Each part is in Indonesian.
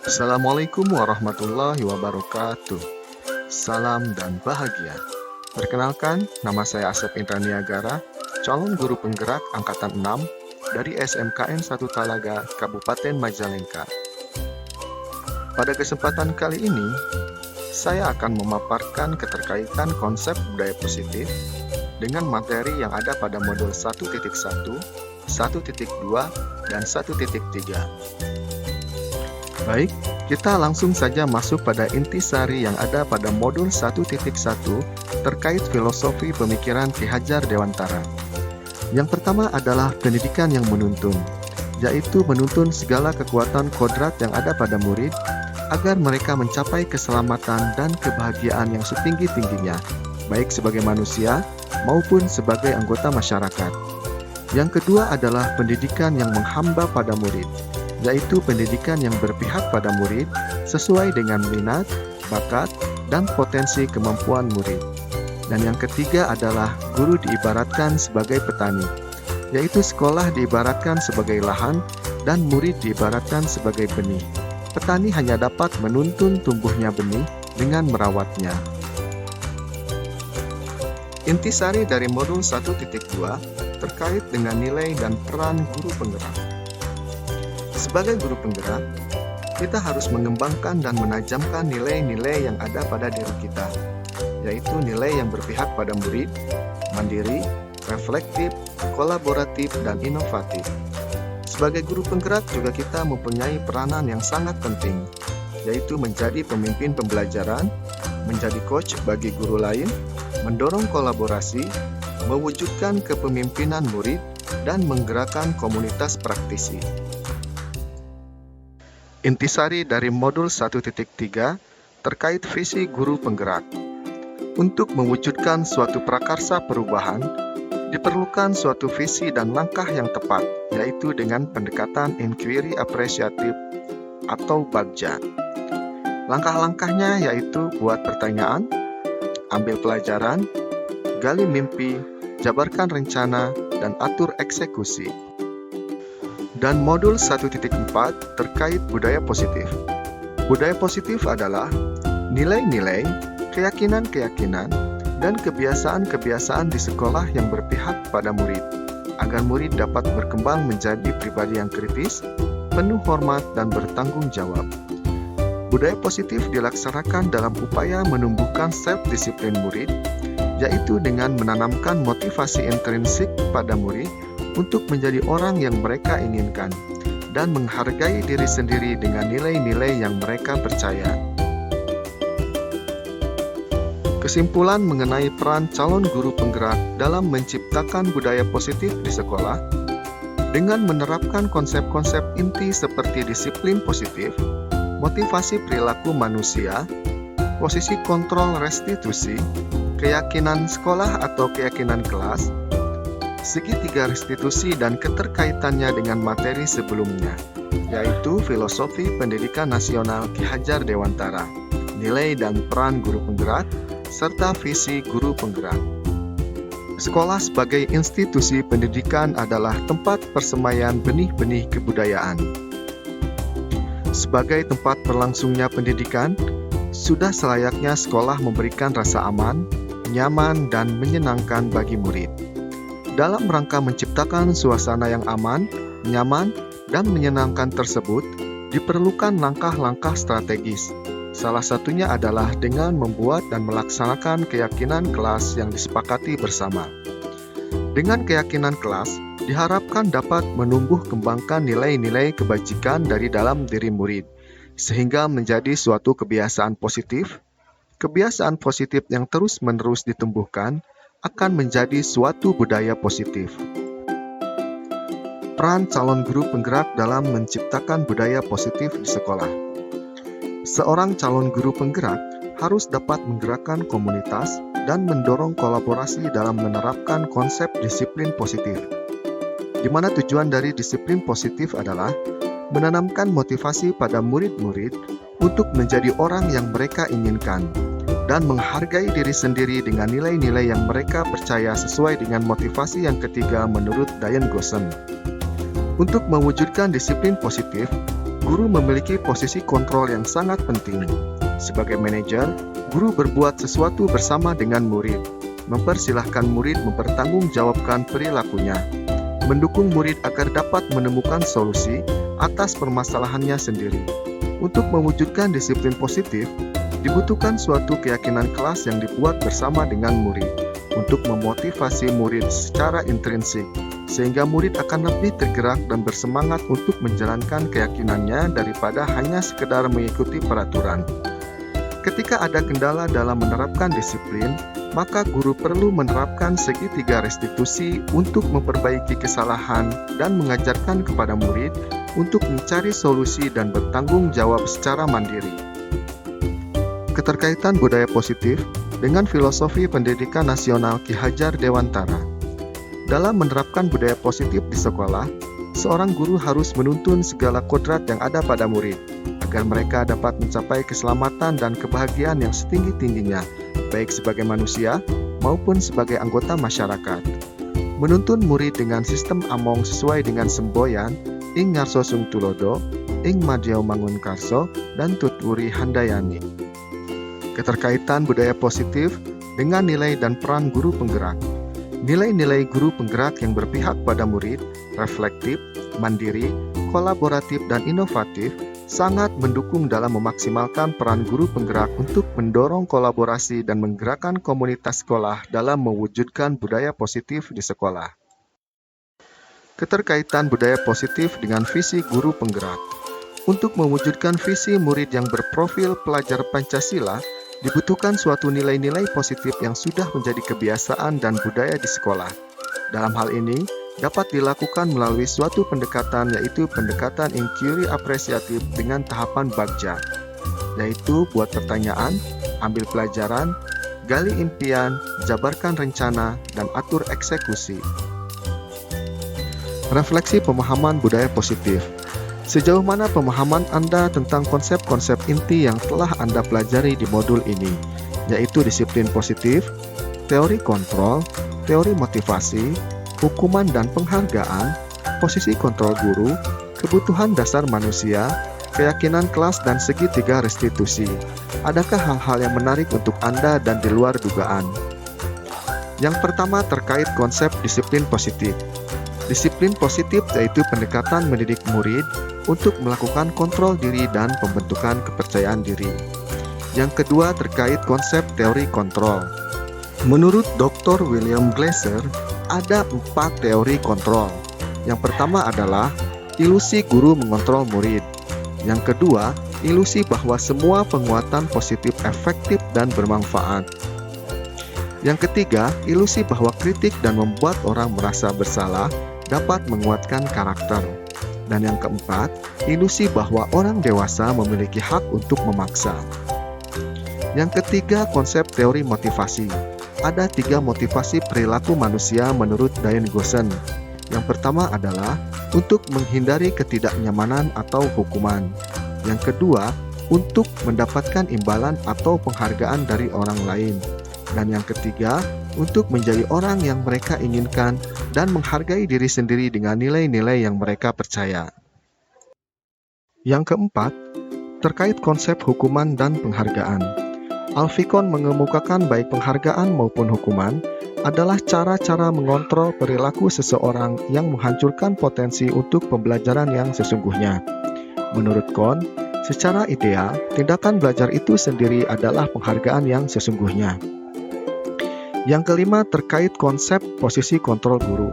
Assalamualaikum warahmatullahi wabarakatuh. Salam dan bahagia. Perkenalkan, nama saya Asep Indra Niagara, calon guru penggerak Angkatan 6 dari SMKN 1 Talaga, Kabupaten Majalengka. Pada kesempatan kali ini, saya akan memaparkan keterkaitan konsep budaya positif dengan materi yang ada pada modul 1.1, 1.2, dan 1.3. Baik, kita langsung saja masuk pada intisari yang ada pada modul 1.1 terkait filosofi pemikiran Ki Hajar Dewantara. Yang pertama adalah pendidikan yang menuntun, yaitu menuntun segala kekuatan kodrat yang ada pada murid agar mereka mencapai keselamatan dan kebahagiaan yang setinggi-tingginya, baik sebagai manusia maupun sebagai anggota masyarakat. Yang kedua adalah pendidikan yang menghamba pada murid, yaitu pendidikan yang berpihak pada murid sesuai dengan minat, bakat, dan potensi kemampuan murid. Dan yang ketiga adalah guru diibaratkan sebagai petani, yaitu sekolah diibaratkan sebagai lahan dan murid diibaratkan sebagai benih. Petani hanya dapat menuntun tumbuhnya benih dengan merawatnya. Intisari dari modul 1.2 terkait dengan nilai dan peran guru penggerak. Sebagai guru penggerak, kita harus mengembangkan dan menajamkan nilai-nilai yang ada pada diri kita, yaitu nilai yang berpihak pada murid, mandiri, reflektif, kolaboratif, dan inovatif. Sebagai guru penggerak juga kita mempunyai peranan yang sangat penting, yaitu menjadi pemimpin pembelajaran, menjadi coach bagi guru lain, mendorong kolaborasi, mewujudkan kepemimpinan murid, dan menggerakkan komunitas praktisi. Intisari dari modul 1.3 terkait visi guru penggerak. Untuk mewujudkan suatu prakarsa perubahan, diperlukan suatu visi dan langkah yang tepat, yaitu dengan pendekatan inquiry apresiatif atau bagja. Langkah-langkahnya yaitu buat pertanyaan, ambil pelajaran, gali mimpi, jabarkan rencana, dan atur eksekusi. Dan modul 1.4 terkait budaya positif. Budaya positif adalah nilai-nilai, keyakinan-keyakinan, dan kebiasaan-kebiasaan di sekolah yang berpihak pada murid, agar murid dapat berkembang menjadi pribadi yang kritis, penuh hormat, dan bertanggung jawab. Budaya positif dilaksanakan dalam upaya menumbuhkan self-disiplin murid, yaitu dengan menanamkan motivasi intrinsik pada murid untuk menjadi orang yang mereka inginkan dan menghargai diri sendiri dengan nilai-nilai yang mereka percaya. Kesimpulan mengenai peran calon guru penggerak dalam menciptakan budaya positif di sekolah, dengan menerapkan konsep-konsep inti seperti disiplin positif, motivasi perilaku manusia, posisi kontrol restitusi, keyakinan sekolah atau keyakinan kelas, segitiga restitusi dan keterkaitannya dengan materi sebelumnya, yaitu filosofi pendidikan nasional Ki Hajar Dewantara, nilai dan peran guru penggerak, serta visi guru penggerak. Sekolah sebagai institusi pendidikan adalah tempat persemaian benih-benih kebudayaan. Sebagai tempat berlangsungnya pendidikan, sudah selayaknya sekolah memberikan rasa aman, nyaman, dan menyenangkan bagi murid. Dalam rangka menciptakan suasana yang aman, nyaman, dan menyenangkan tersebut, diperlukan langkah-langkah strategis. Salah satunya adalah dengan membuat dan melaksanakan keyakinan kelas yang disepakati bersama. Dengan keyakinan kelas, diharapkan dapat menumbuh kembangkan nilai-nilai kebajikan dari dalam diri murid, sehingga menjadi suatu kebiasaan positif. Kebiasaan positif yang terus-menerus ditumbuhkan akan menjadi suatu budaya positif. Peran calon guru penggerak dalam menciptakan budaya positif di sekolah. Seorang calon guru penggerak harus dapat menggerakkan komunitas dan mendorong kolaborasi dalam menerapkan konsep disiplin positif, di mana tujuan dari disiplin positif adalah menanamkan motivasi pada murid-murid untuk menjadi orang yang mereka inginkan, dan menghargai diri sendiri dengan nilai-nilai yang mereka percaya sesuai dengan motivasi yang ketiga menurut Diane Gossen. Untuk mewujudkan disiplin positif, Guru memiliki posisi kontrol yang sangat penting. Sebagai manajer, guru berbuat sesuatu bersama dengan murid, mempersilahkan murid mempertanggungjawabkan perilakunya, mendukung murid agar dapat menemukan solusi atas permasalahannya sendiri. Untuk mewujudkan disiplin positif, dibutuhkan suatu keyakinan kelas yang dibuat bersama dengan murid untuk memotivasi murid secara intrinsik, sehingga murid akan lebih tergerak dan bersemangat untuk menjalankan keyakinannya daripada hanya sekedar mengikuti peraturan. Ketika ada kendala dalam menerapkan disiplin, maka guru perlu menerapkan segitiga restitusi untuk memperbaiki kesalahan dan mengajarkan kepada murid untuk mencari solusi dan bertanggung jawab secara mandiri. Keterkaitan budaya positif dengan filosofi pendidikan nasional Ki Hajar Dewantara. Dalam menerapkan budaya positif di sekolah, seorang guru harus menuntun segala kodrat yang ada pada murid, agar mereka dapat mencapai keselamatan dan kebahagiaan yang setinggi-tingginya, baik sebagai manusia maupun sebagai anggota masyarakat. Menuntun murid dengan sistem among sesuai dengan semboyan, ing ngarso sung tulodo, ing madya mangun karso, dan tutwuri handayani. Keterkaitan budaya positif dengan nilai dan peran guru penggerak. Nilai-nilai guru penggerak yang berpihak pada murid, reflektif, mandiri, kolaboratif, dan inovatif sangat mendukung dalam memaksimalkan peran guru penggerak untuk mendorong kolaborasi dan menggerakkan komunitas sekolah dalam mewujudkan budaya positif di sekolah. Keterkaitan budaya positif dengan visi guru penggerak. Untuk mewujudkan visi murid yang berprofil pelajar Pancasila, dibutuhkan suatu nilai-nilai positif yang sudah menjadi kebiasaan dan budaya di sekolah. Dalam hal ini, dapat dilakukan melalui suatu pendekatan, yaitu pendekatan inquiry apresiatif dengan tahapan bagja, yaitu buat pertanyaan, ambil pelajaran, gali impian, jabarkan rencana, dan atur eksekusi. Refleksi pemahaman budaya positif. Sejauh mana pemahaman Anda tentang konsep-konsep inti yang telah Anda pelajari di modul ini, yaitu disiplin positif, teori kontrol, teori motivasi, hukuman dan penghargaan, posisi kontrol guru, kebutuhan dasar manusia, keyakinan kelas, dan segitiga restitusi. Adakah hal-hal yang menarik untuk Anda dan di luar dugaan? Yang pertama terkait konsep disiplin positif. Disiplin positif yaitu pendekatan mendidik murid untuk melakukan kontrol diri dan pembentukan kepercayaan diri. Yang kedua terkait konsep teori kontrol. Menurut Dr. William Glasser, ada 4 teori kontrol. Yang pertama adalah ilusi guru mengontrol murid. Yang kedua, ilusi bahwa semua penguatan positif efektif dan bermanfaat. Yang ketiga, ilusi bahwa kritik dan membuat orang merasa bersalah dapat menguatkan karakter. Dan yang keempat, ilusi bahwa orang dewasa memiliki hak untuk memaksa. Yang ketiga, konsep teori motivasi. Ada 3 motivasi perilaku manusia menurut Diane Goshen. Yang pertama adalah untuk menghindari ketidaknyamanan atau hukuman. Yang kedua, untuk mendapatkan imbalan atau penghargaan dari orang lain. Dan yang ketiga, untuk menjadi orang yang mereka inginkan dan menghargai diri sendiri dengan nilai-nilai yang mereka percaya. Yang keempat, terkait konsep hukuman dan penghargaan. Alfikon mengemukakan baik penghargaan maupun hukuman adalah cara-cara mengontrol perilaku seseorang yang menghancurkan potensi untuk pembelajaran yang sesungguhnya. Menurut Kohn, secara ideal, tindakan belajar itu sendiri adalah penghargaan yang sesungguhnya. Yang kelima terkait konsep posisi kontrol guru.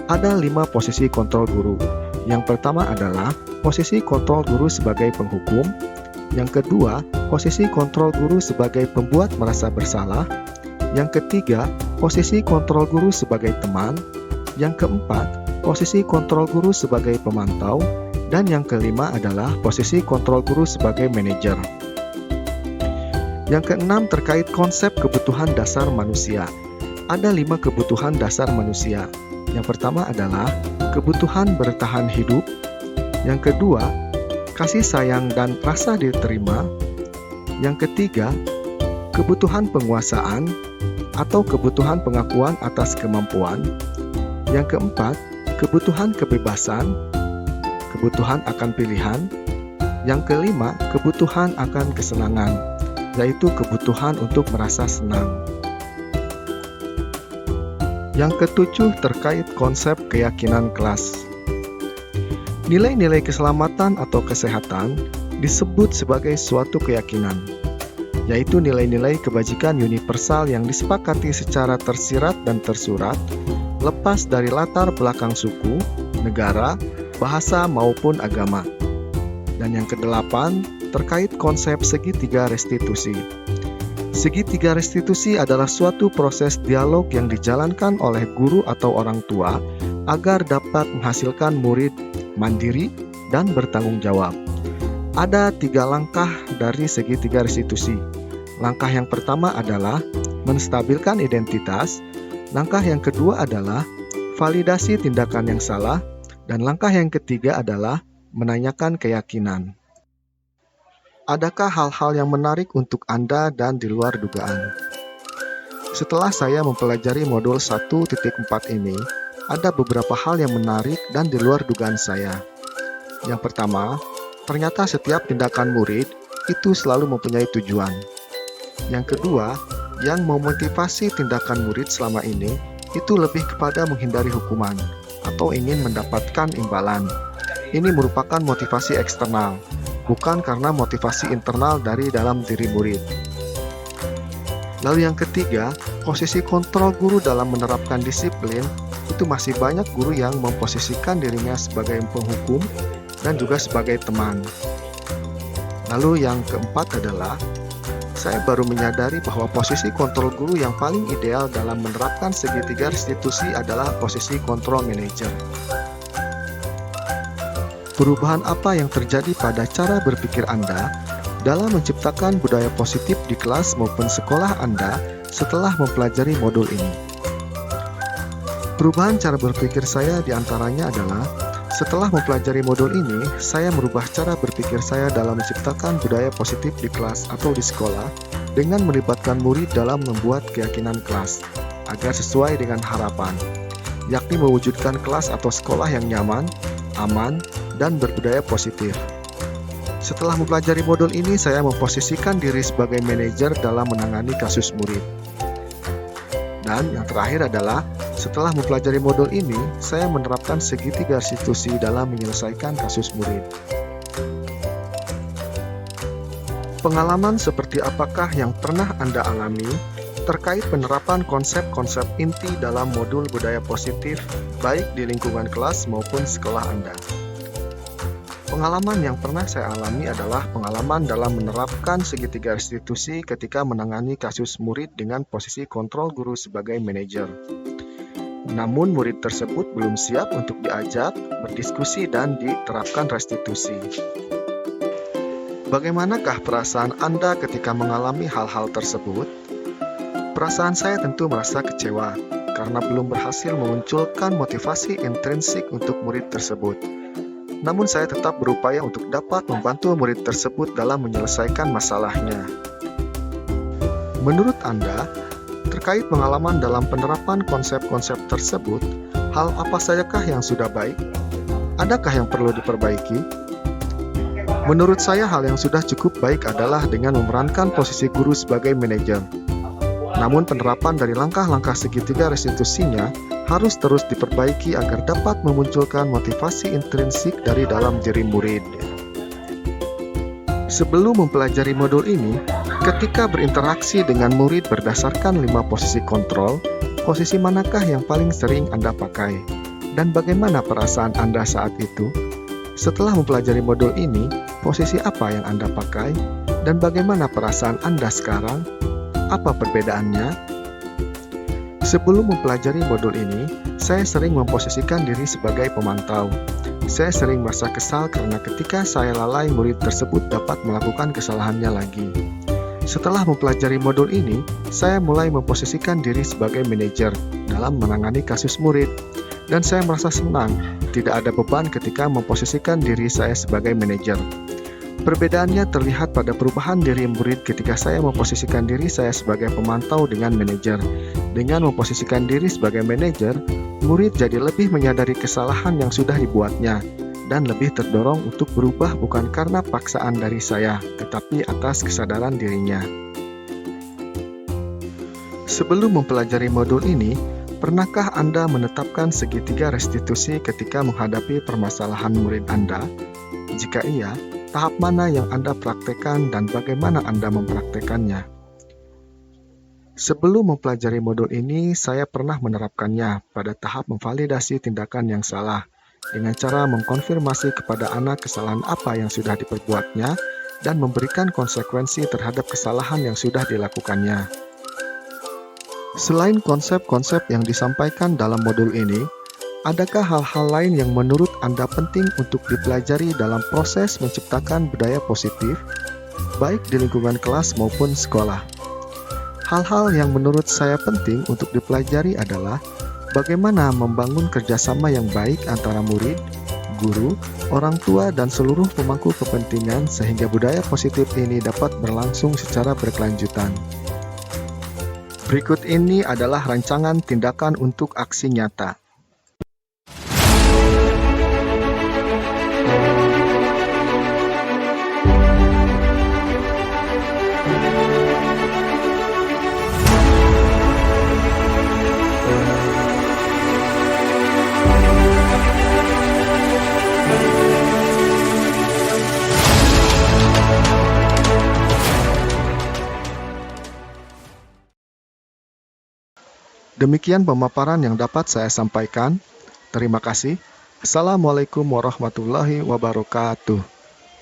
Ada 5 posisi kontrol guru. Yang pertama adalah posisi kontrol guru sebagai penghukum. Yang kedua, posisi kontrol guru sebagai pembuat merasa bersalah. Yang ketiga, posisi kontrol guru sebagai teman. Yang keempat, posisi kontrol guru sebagai pemantau. Dan yang kelima adalah posisi kontrol guru sebagai manajer. Yang keenam terkait konsep kebutuhan dasar manusia. Ada 5 kebutuhan dasar manusia. Yang pertama adalah kebutuhan bertahan hidup. Yang kedua, kasih sayang dan rasa diterima. Yang ketiga, kebutuhan penguasaan atau kebutuhan pengakuan atas kemampuan. Yang keempat, kebutuhan kebebasan, kebutuhan akan pilihan. Yang kelima, kebutuhan akan kesenangan, yaitu kebutuhan untuk merasa senang. Yang ketujuh, terkait konsep keyakinan kelas. Nilai-nilai keselamatan atau kesehatan disebut sebagai suatu keyakinan, yaitu nilai-nilai kebajikan universal yang disepakati secara tersirat dan tersurat, lepas dari latar belakang suku, negara, bahasa maupun agama. Dan yang kedelapan, terkait konsep segitiga restitusi. Segitiga restitusi adalah suatu proses dialog yang dijalankan oleh guru atau orang tua agar dapat menghasilkan murid mandiri dan bertanggung jawab. Ada 3 langkah dari segitiga restitusi. Langkah yang pertama adalah menstabilkan identitas, langkah yang kedua adalah validasi tindakan yang salah, dan langkah yang ketiga adalah menanyakan keyakinan. Adakah hal-hal yang menarik untuk Anda dan di luar dugaan? Setelah saya mempelajari modul 1.4 ini, ada beberapa hal yang menarik dan di luar dugaan saya. Yang pertama, ternyata setiap tindakan murid itu selalu mempunyai tujuan. Yang kedua, yang memotivasi tindakan murid selama ini itu lebih kepada menghindari hukuman atau ingin mendapatkan imbalan. Ini merupakan motivasi eksternal, bukan karena motivasi internal dari dalam diri murid. Lalu yang ketiga, posisi kontrol guru dalam menerapkan disiplin, itu masih banyak guru yang memposisikan dirinya sebagai penghukum dan juga sebagai teman. Lalu yang keempat adalah, saya baru menyadari bahwa posisi kontrol guru yang paling ideal dalam menerapkan segitiga restitusi adalah posisi kontrol manajer. Perubahan apa yang terjadi pada cara berpikir Anda dalam menciptakan budaya positif di kelas maupun sekolah Anda setelah mempelajari modul ini? Perubahan cara berpikir saya diantaranya adalah, setelah mempelajari modul ini, saya merubah cara berpikir saya dalam menciptakan budaya positif di kelas atau di sekolah dengan melibatkan murid dalam membuat keyakinan kelas agar sesuai dengan harapan, yakni mewujudkan kelas atau sekolah yang nyaman, aman, dan berbudaya positif. Setelah mempelajari modul ini, saya memposisikan diri sebagai manajer dalam menangani kasus murid. Dan yang terakhir adalah, setelah mempelajari modul ini, saya menerapkan segitiga restitusi dalam menyelesaikan kasus murid. Pengalaman seperti apakah yang pernah Anda alami terkait penerapan konsep-konsep inti dalam modul budaya positif, baik di lingkungan kelas maupun sekolah Anda? Pengalaman yang pernah saya alami adalah pengalaman dalam menerapkan segitiga restitusi ketika menangani kasus murid dengan posisi kontrol guru sebagai manajer. Namun murid tersebut belum siap untuk diajak, berdiskusi, dan diterapkan restitusi. Bagaimanakah perasaan Anda ketika mengalami hal-hal tersebut? Perasaan saya tentu merasa kecewa karena belum berhasil memunculkan motivasi intrinsik untuk murid tersebut. Namun saya tetap berupaya untuk dapat membantu murid tersebut dalam menyelesaikan masalahnya. Menurut Anda, terkait pengalaman dalam penerapan konsep-konsep tersebut, hal apa sajakah yang sudah baik? Adakah yang perlu diperbaiki? Menurut saya, hal yang sudah cukup baik adalah dengan memerankan posisi guru sebagai manajer. Namun penerapan dari langkah-langkah segitiga restitusinya harus terus diperbaiki agar dapat memunculkan motivasi intrinsik dari dalam diri murid. Sebelum mempelajari modul ini, ketika berinteraksi dengan murid berdasarkan 5 posisi kontrol, posisi manakah yang paling sering Anda pakai? Dan bagaimana perasaan Anda saat itu? Setelah mempelajari modul ini, posisi apa yang Anda pakai? Dan bagaimana perasaan Anda sekarang? Apa perbedaannya? Sebelum mempelajari modul ini, saya sering memposisikan diri sebagai pemantau. Saya sering merasa kesal karena ketika saya lalai, murid tersebut dapat melakukan kesalahannya lagi. Setelah mempelajari modul ini, saya mulai memposisikan diri sebagai manajer dalam menangani kasus murid. Dan saya merasa senang, tidak ada beban ketika memposisikan diri saya sebagai manajer. Perbedaannya terlihat pada perubahan diri murid ketika saya memposisikan diri saya sebagai pemantau dengan manajer. Dengan memposisikan diri sebagai manajer, murid jadi lebih menyadari kesalahan yang sudah dibuatnya, dan lebih terdorong untuk berubah bukan karena paksaan dari saya, tetapi atas kesadaran dirinya. Sebelum mempelajari modul ini, pernahkah Anda menetapkan segitiga restitusi ketika menghadapi permasalahan murid Anda? Jika iya, tahap mana yang Anda praktekkan dan bagaimana Anda mempraktekannya? Sebelum mempelajari modul ini, saya pernah menerapkannya pada tahap memvalidasi tindakan yang salah, dengan cara mengkonfirmasi kepada anak kesalahan apa yang sudah diperbuatnya dan memberikan konsekuensi terhadap kesalahan yang sudah dilakukannya. Selain konsep-konsep yang disampaikan dalam modul ini, adakah hal-hal lain yang menurut Anda penting untuk dipelajari dalam proses menciptakan budaya positif, baik di lingkungan kelas maupun sekolah? Hal-hal yang menurut saya penting untuk dipelajari adalah bagaimana membangun kerjasama yang baik antara murid, guru, orang tua, dan seluruh pemangku kepentingan sehingga budaya positif ini dapat berlangsung secara berkelanjutan. Berikut ini adalah rancangan tindakan untuk aksi nyata. Demikian pemaparan yang dapat saya sampaikan. Terima kasih. Assalamualaikum warahmatullahi wabarakatuh.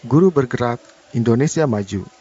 Guru bergerak Indonesia Maju.